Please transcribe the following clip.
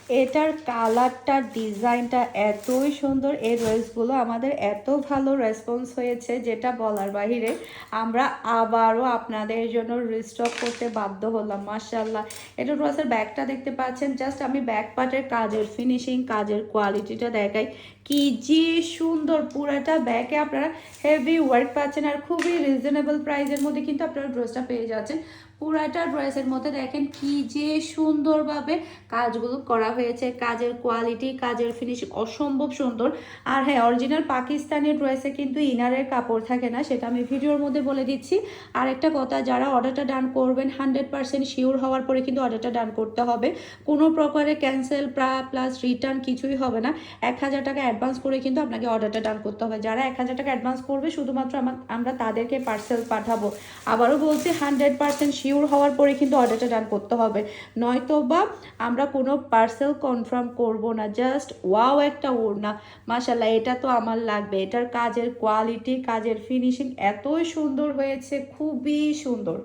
এটার কালারটা ডিজাইনটা এতই সুন্দর, এই ড্রেসগুলো আমাদের এত ভালো রেসপন্স হয়েছে যেটা বলার বাহিরে। আমরা আবারও আপনাদের জন্য রিস্টক করতে বাধ্য হলাম। মাশাআল্লাহ, এটা ড্রেসের ব্যাকটা দেখতে পাচ্ছেন, জাস্ট আমি ব্যাক পার্টের কাজের ফিনিশিং, কাজের কোয়ালিটিটা দেখাই, কি যে সুন্দর। পুরাটা ব্যাকে আপনারা হেভি ওয়ার্ক পাচ্ছেন আর খুবই রিজনেবল প্রাইসের মধ্যে কিন্তু আপনারা ড্রেসটা পেয়ে যাচ্ছেন। পুরাটা ড্রেসের মধ্যে দেখেন কি যে সুন্দরভাবে কাজগুলো করা হয়েছে, কাজের কোয়ালিটি, কাজের ফিনিশিং অসম্ভব সুন্দর। আর হ্যাঁ, অরিজিনাল পাকিস্তানি ড্রেসে কিন্তু ইনারের কাপড় থাকে না, সেটা আমি ভিডিওর মধ্যে বলে দিচ্ছি। আর একটা কথা, যারা অর্ডারটা ডান করবেন 100% শিওর হওয়ার পরে কিন্তু অর্ডারটা ডান করতে হবে। কোনো প্রকারে ক্যান্সেল প্লাস রিটার্ন কিছুই হবে না। 1000 টাকা অ্যাডভান্স করে কিন্তু আপনাকে অর্ডারটা ডান করতে হবে। যারা 1000 টাকা অ্যাডভান্স করবে শুধুমাত্র আমরা তাদেরকে পার্সেল পাঠাবো। আবারও বলছি, 100% শিওর হওয়ার পরে কিন্তু অর্ডারটা ডান করতে হবে, নয়তো বা আমরা কোনো পার্সেল কনফার্ম করব না। জাস্ট ওয়াও একটা ওড়না, মাশাআল্লাহ, এটা তো আমার লাগবে। এটার কাজের কোয়ালিটি, কাজের ফিনিশিং এতই সুন্দর হয়েছে, খুবই সুন্দর।